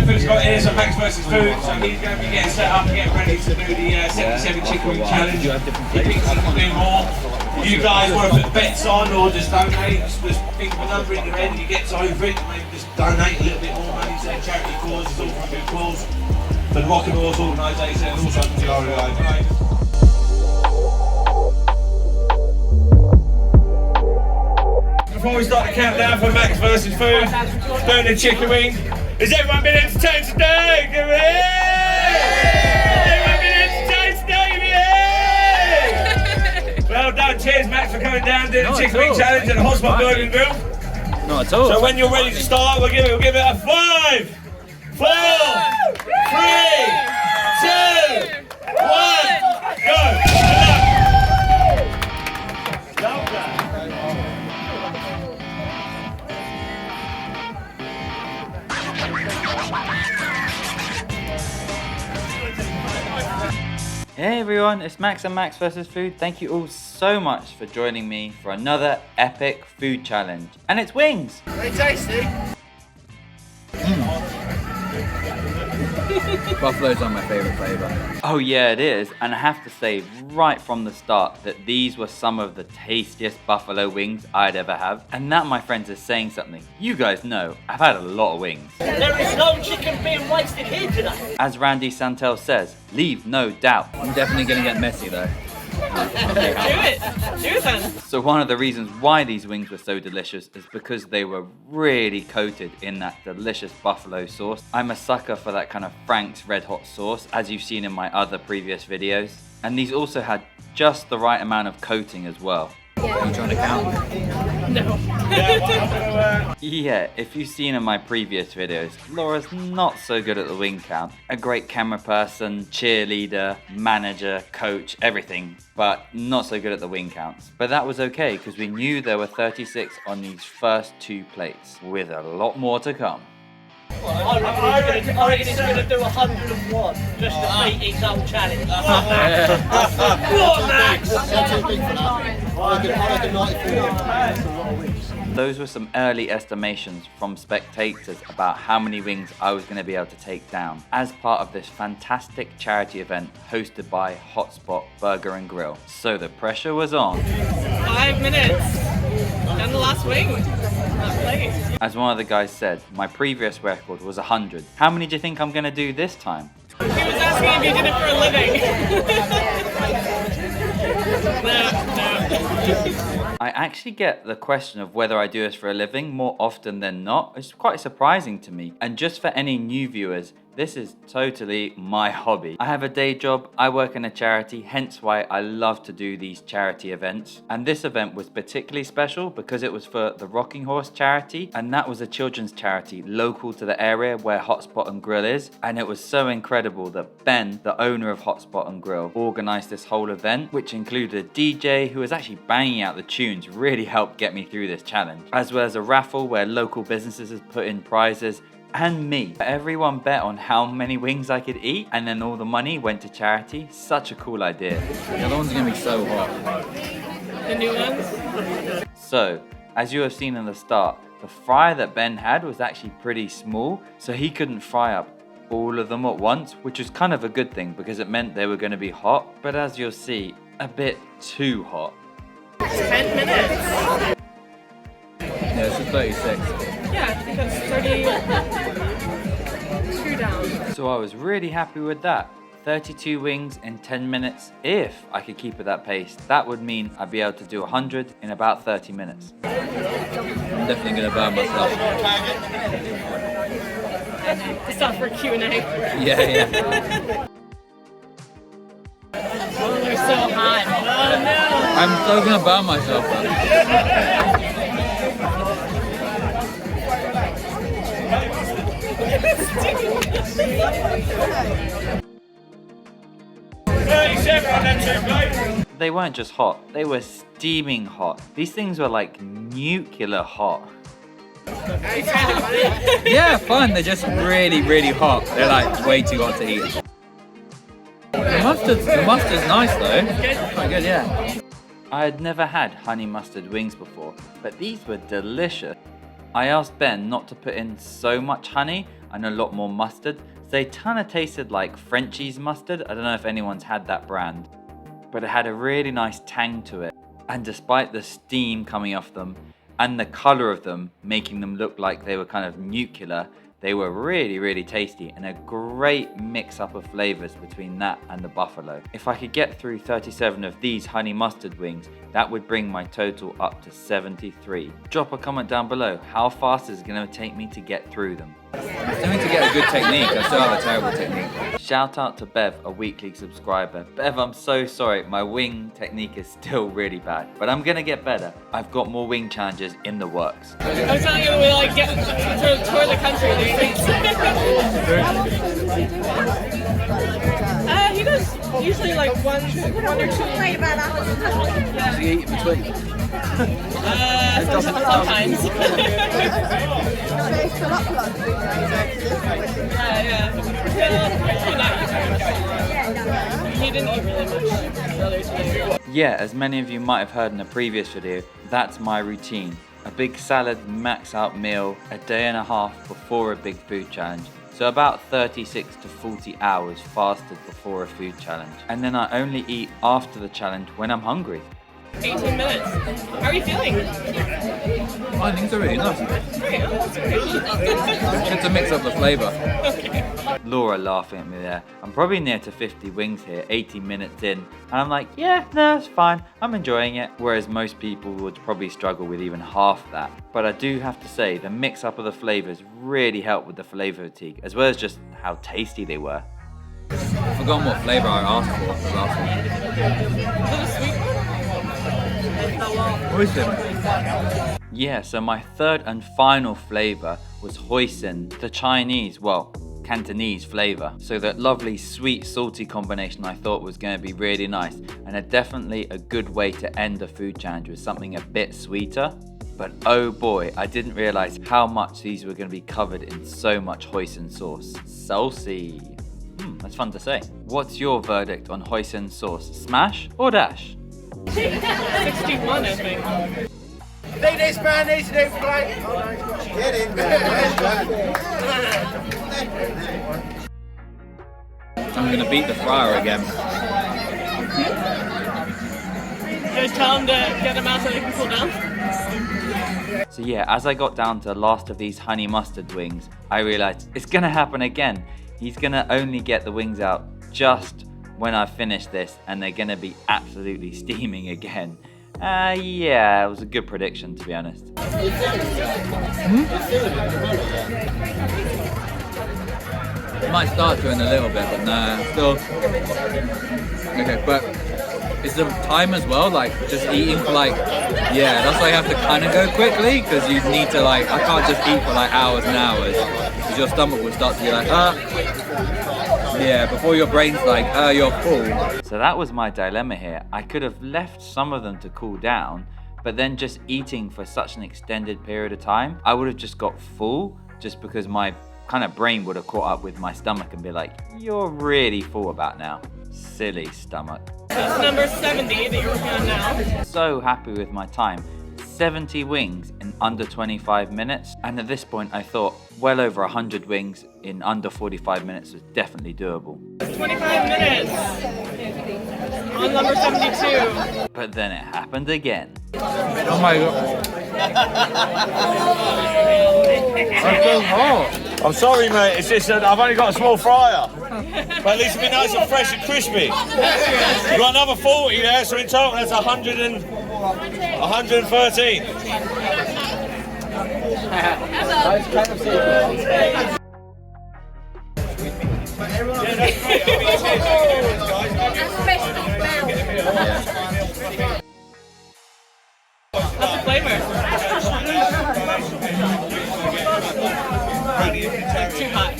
Stanford's got here some Max versus food, so he's going to be getting set up and getting ready to do the 77 chicken wing challenge. He thinks he can do more. You guys want to put bets on or just donate? Just think of a number in your head and you get over it. Maybe just donate a little bit more money to a charity cause. It's all for a good cause. For the Rock and Horse organisation and also for the ROI. Before we start the countdown for Max versus food, doing the chicken wing. Has everyone been entertained today? Give it Everyone been entertained today? Give it Well done, cheers Max for coming down and doing the chicken wing challenge at the Hotspot Burger and Grill. Not at all. So when you're ready to start, we'll give it a 5, 4, 3, 2, 1, go! Well done. Hey everyone, it's Max and Max vs Food. Thank you all so much for joining me for another epic food challenge. And it's wings! Very tasty. Buffalo's are my favourite flavour. Oh yeah, it is. And I have to say right from the start that these were some of the tastiest buffalo wings I'd ever have. And that, my friends, is saying something. You guys know, I've had a lot of wings. There is no chicken being wasted here today. As Randy Santel says, leave no doubt. I'm definitely going to get messy though. Do it then. So one of the reasons why these wings were so delicious is because they were really coated in that delicious buffalo sauce. I'm a sucker for that kind of Frank's Red Hot sauce, as you've seen in my other previous videos. And these also had just the right amount of coating as well. Are you trying to count? No. Yeah, if you've seen in my previous videos, Laura's not so good at the wing count. A great camera person, cheerleader, manager, coach, everything, but not so good at the wing counts. But that was okay, because we knew there were 36 on these first 2 plates, with a lot more to come. I reckon he's going to do 101 just to beat his old challenge. What, Max? Those were some early estimations from spectators about how many wings I was going to be able to take down as part of this fantastic charity event hosted by Hotspot Burger and Grill. So the pressure was on. 5 minutes and the last wing. As one of the guys said, my previous record was 100. How many do you think I'm going to do this time? He was asking if you did it for a living. No. I actually get the question of whether I do this for a living more often than not. It's quite surprising to me. And just for any new viewers, this is totally my hobby. I have a day job, I work in a charity, hence why I love to do these charity events. And this event was particularly special because it was for the Rocking Horse charity, and that was a children's charity local to the area where Hotspot and Grill is. And it was so incredible that Ben, the owner of Hotspot and Grill, organised this whole event, which included a DJ who was actually banging out the tunes, really helped get me through this challenge. As well as a raffle where local businesses had put in prizes, and me. Everyone bet on how many wings I could eat, and then all the money went to charity. Such a cool idea. The other ones are going to be so hot. The new ones? So, as you have seen in the start, the fryer that Ben had was actually pretty small, so he couldn't fry up all of them at once, which was kind of a good thing because it meant they were going to be hot, but as you'll see, a bit too hot. 10 minutes. Yeah, this is 36. Yeah, I think that's 32 down. So I was really happy with that. 32 wings in 10 minutes. If I could keep at that pace, that would mean I'd be able to do 100 in about 30 minutes. I'm definitely going to burn myself. Stop for Q&A. Yeah. Oh, they're so hot. Oh no. I'm so going to burn myself. They weren't just hot, they were steaming hot. These things were like nuclear hot. Yeah, fun. They're just really, really hot. They're like way too hot to eat. The mustard's nice though. Quite good, yeah. I had never had honey mustard wings before, but these were delicious. I asked Ben not to put in so much honey and a lot more mustard, so they kind of tasted like Frenchie's mustard. I don't know if anyone's had that brand, but it had a really nice tang to it. And despite the steam coming off them and the color of them making them look like they were kind of nuclear, they were really, really tasty and a great mix up of flavors between that and the buffalo. If I could get through 37 of these honey mustard wings, that would bring my total up to 73. Drop a comment down below, how fast is it gonna take me to get through them? I still need to get a good technique. I still have a terrible technique. Shout out to Bev, a weekly subscriber. Bev, I'm so sorry, my wing technique is still really bad, but I'm gonna get better. I've got more wing challenges in the works. I was telling you we like get to tour the country and these things. He does usually like one or two. Does he eat in between? Sometimes. He didn't eat really much earlier today. Yeah, as many of you might have heard in a previous video, that's my routine. A big salad, max out meal, a day and a half before a big food challenge. So about 36 to 40 hours fasted before a food challenge. And then I only eat after the challenge when I'm hungry. 18 minutes. How are you feeling? I think it's really nice. Okay, oh, that's great. Good to mix up the flavour. Laura laughing at me there. I'm probably near to 50 wings here, 80 minutes in. And I'm like, yeah, no, it's fine. I'm enjoying it. Whereas most people would probably struggle with even half that. But I do have to say, the mix up of the flavors really helped with the flavor fatigue, as well as just how tasty they were. I've forgotten what flavour I asked for the last one. Hoisin. Yeah, so my third and final flavor was hoisin, the Chinese, well, Cantonese flavor. So that lovely sweet salty combination I thought was going to be really nice, and definitely a good way to end a food challenge with something a bit sweeter. But oh boy, I didn't realize how much these were going to be covered in so much hoisin sauce. Saucy. That's fun to say. What's your verdict on hoisin sauce? Smash or dash? 61, I think. This man needs to do play. Get in there. I'm gonna beat the fryer again. Just tell him to get him out so they can cool down. So yeah, as I got down to the last of these honey mustard wings, I realized it's gonna happen again. He's gonna only get the wings out just when I finish this, and they're gonna be absolutely steaming again. Yeah, it was a good prediction, to be honest. It might start to in a little bit, but nah, still. Okay, but is the time as well, like just eating for like, yeah, that's why you have to kind of go quickly, because you need to like, I can't just eat for like hours and hours, because your stomach will start to be like, yeah, before your brain's like, you're full. So that was my dilemma here. I could have left some of them to cool down, but then just eating for such an extended period of time, I would have just got full, just because my kind of brain would have caught up with my stomach and be like, you're really full about now. Silly stomach. That's number 70 that you're working on now. So happy with my time. 70 wings in under 25 minutes, and at this point I thought well over 100 wings in under 45 minutes was definitely doable. 25 minutes on number 72. But then it happened again. Oh my god. That's so hot. I'm sorry, mate. It's just I've only got a small fryer, but at least it'll be nice and fresh and crispy. You've got another 40 there, so in total that's 113. What's the flavor?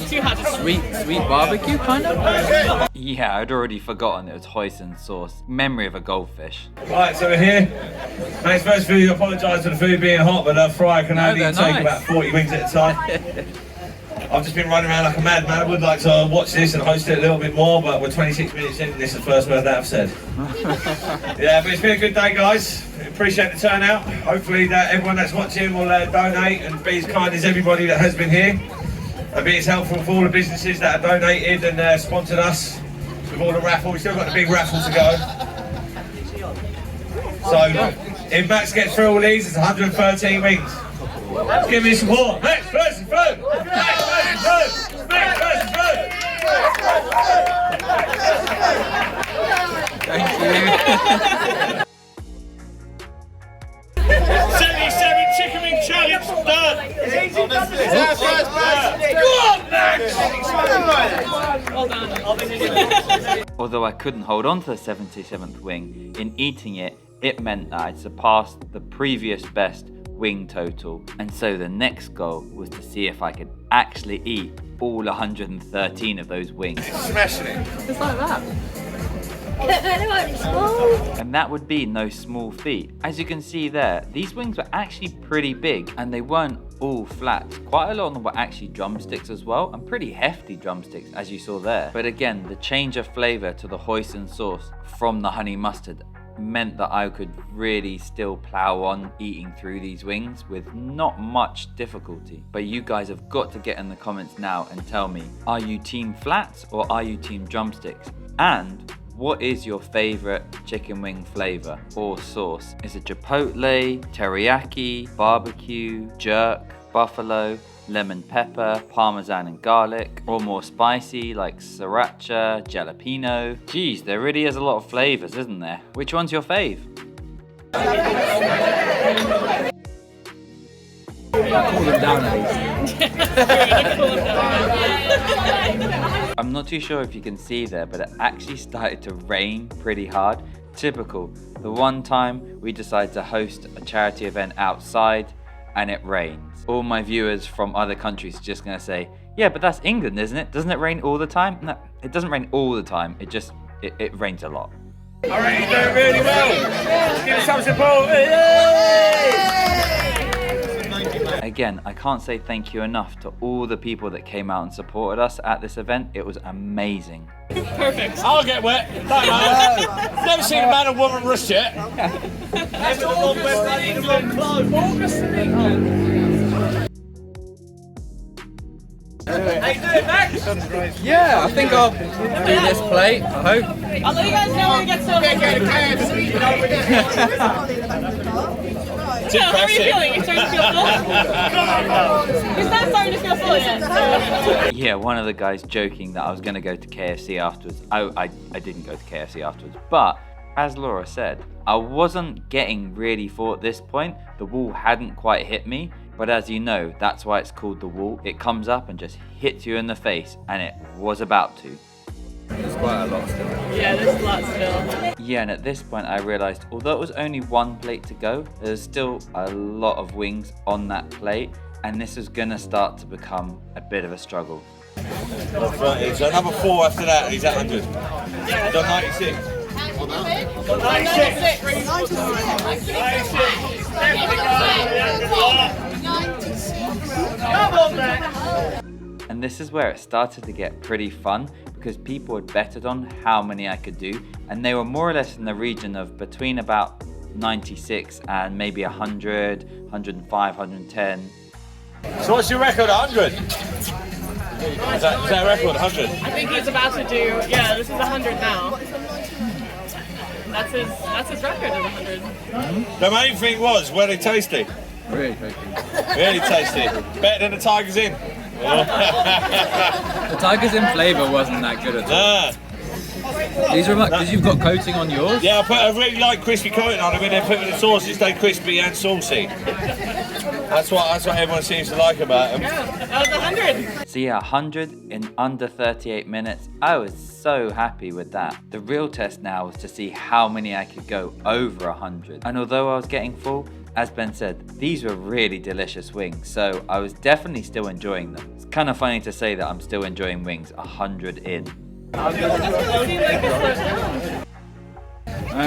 Too hot. Sweet barbecue kind of? Yeah, I'd already forgotten it was hoisin sauce. Memory of a goldfish. Right, so we're here. Thanks first food. I apologise for the food being hot, but the fryer can only they're take nice. about 40 wings at a time. I've just been running around like a madman. I would like to watch this and host it a little bit more, but we're 26 minutes in and this is the first word that I've said. Yeah, but it's been a good day, guys. Appreciate the turnout. Hopefully that everyone that's watching will donate and be as kind as everybody that has been here. And be as helpful for all the businesses that have donated and sponsored us with all the raffle. We've still got the big raffle to go. So if Max gets through all these, it's 113 wings. Let's give me support. Max versus Food! Max versus Food! Max versus Food! Thank you. 77 chicken wing challenge done! Although I couldn't hold on to the 77th wing, in eating it, it meant that I'd surpassed the previous best wing total. And so the next goal was to see if I could actually eat all 113 of those wings. Smashing it. Just like that. And that would be no small feat. As you can see there, these wings were actually pretty big and they weren't all flat. Quite a lot of them were actually drumsticks as well, and pretty hefty drumsticks as you saw there. But again, the change of flavour to the hoisin sauce from the honey mustard meant that I could really still plow on eating through these wings with not much difficulty. But you guys have got to get in the comments now and tell me, are you team flats or are you team drumsticks? And what is your favorite chicken wing flavor or sauce? Is it chipotle, teriyaki, barbecue, jerk, buffalo, lemon pepper, parmesan and garlic, or more spicy like sriracha, jalapeno? Geez, there really is a lot of flavors, isn't there? Which one's your fave? Cool them down at least. I'm not too sure if you can see there, but it actually started to rain pretty hard. Typical. The one time we decided to host a charity event outside and it rains. All my viewers from other countries are just going to say, yeah, but that's England, isn't it? Doesn't it rain all the time? No, it doesn't rain all the time. It rains a lot. All right, you're doing really well. Let's give it some support. Again, I can't say thank you enough to all the people that came out and supported us at this event. It was amazing. Perfect. I'll get wet. Don't matter. Never seen a man or woman rush yet. That's all good, buddy. The wrong clothes. How you doing, Max? Yeah, I think I'll do this plate, I hope. I'll let you guys know when we get started. Yeah, how are you feeling? You starting to feel full? He's not starting to feel full yet. Yeah, one of the guys joking that I was going to go to KFC afterwards. I didn't go to KFC afterwards, but as Laura said, I wasn't getting really full at this point. The wall hadn't quite hit me, but as you know, that's why it's called the wall. It comes up and just hits you in the face, and it was about to. There's quite a lot still. Yeah, there's a lot still. Yeah, and at this point I realised, although it was only one plate to go, there's still a lot of wings on that plate, and this is going to start to become a bit of a struggle. So another 4 after that, and he's at 100. Done 96. 96. 96. Come on, man. And this is where it started to get pretty fun, because people had betted on how many I could do, and they were more or less in the region of between about 96 and maybe 100, 105, 110. So what's your record? 100? Is that a record? 100? I think he's about to do, yeah, this is 100 now. That's his record is 100. The main thing was, were they tasty? Really tasty. Really tasty. Better than the Tigers in. The Tigers in flavour wasn't that good at all. These are because you've got coating on yours? Yeah, I really like crispy coating on them, and then put with the sauce, it stayed crispy and saucy. That's what everyone seems to like about them. That was 100. So yeah, 100 in under 38 minutes. I was so happy with that. The real test now was to see how many I could go over 100. And although I was getting full, as Ben said, these were really delicious wings, so I was definitely still enjoying them. It's kind of funny to say that I'm still enjoying wings 100 in. I'm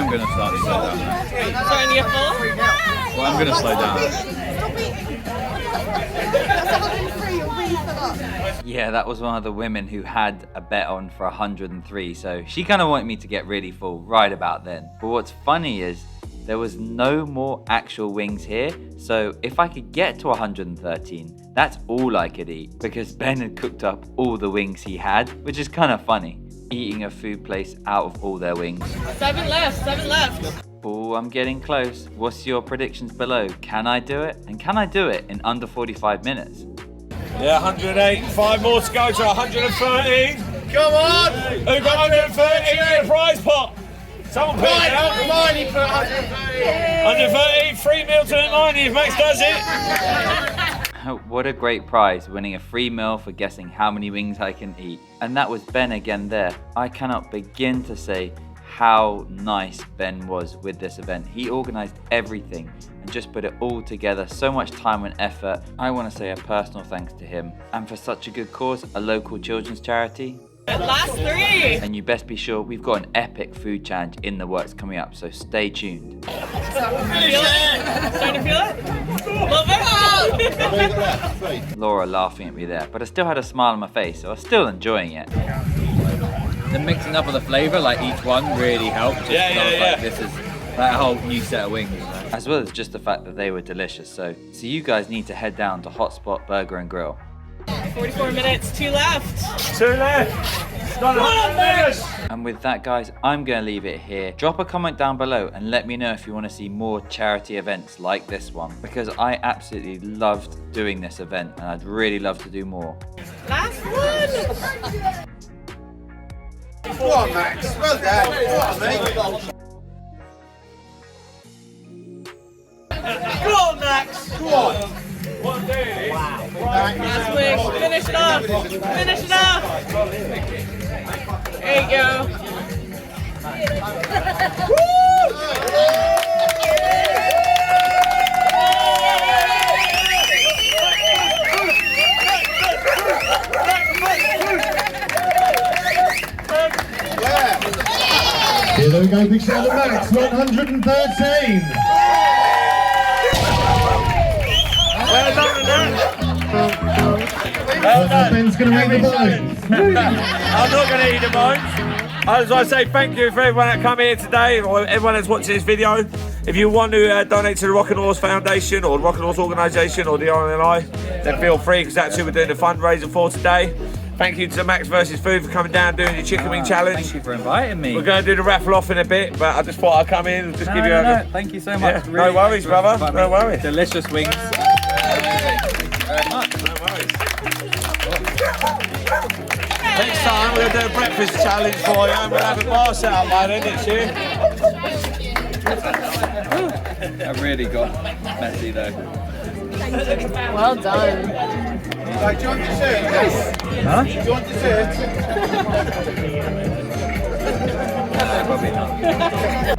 going to start to slow down now. Starting to get full? Well, I'm going to slow down. Yeah, that was one of the women who had a bet on for 103, so she kind of wanted me to get really full right about then. But what's funny is there was no more actual wings here, so if I could get to 113, that's all I could eat, because Ben had cooked up all the wings he had, which is kind of funny, eating a food place out of all their wings. 7 left, 7 left. Oh, I'm getting close. What's your predictions below? Can I do it? And can I do it in under 45 minutes? Yeah, 108. 5 more to go to 113. Come on! Who got 113 in the prize pot? Someone put it out. Hermione put 130. 113, 3 meal to Hermione if Max does it. What a great prize, winning a free meal for guessing how many wings I can eat. And that was Ben again there. I cannot begin to say how nice Ben was with this event. He organized everything and just put it all together, so much time and effort. I want to say a personal thanks to him. And for such a good cause, a local children's charity. Last 3. And you best be sure we've got an epic food challenge in the works coming up, so stay tuned. Feel it? Starting to feel it? Love it? Laura laughing at me there, but I still had a smile on my face, so I was still enjoying it. The mixing up of the flavour, like each one, really helped. Just like, this is that whole new set of wings. You know? As well as just the fact that they were delicious, so you guys need to head down to Hotspot Burger and Grill. 44 minutes, 2 left. 2 left. Not 100 minutes. And with that, guys, I'm going to leave it here. Drop a comment down below and let me know if you want to see more charity events like this one, because I absolutely loved doing this event and I'd really love to do more. Last one. Go on, Max. Well done. Go on, mate. Go on, Max. Go on. Last wing. Finish it off. Finish it off. There you go. Here we go, big shout out to Max, 113. Well done. Ben's going to make the bones. I'm not going to eat the bones. I just want to say thank you for everyone that come here today, or everyone that's watching this video. If you want to donate to the Rock and Horse Foundation or the Rock and Horse Organisation or the RNLI, then feel free, because that's who we're doing the fundraiser for today. Thank you to Max vs Food for coming down doing the chicken wing challenge. Thank you for inviting me. We're going to do the raffle off in a bit, but I just thought I'd come in and just give you a... No, thank you so much. Yeah, no worries, brother. No worries. Delicious wings. Thank you very much. No worries. Next time we'll do a breakfast challenge for you and we'll have a bar set up by then next year. I really got messy though. Well done. Right, do you want dessert? Yes. Huh? Do you want dessert? No, probably not.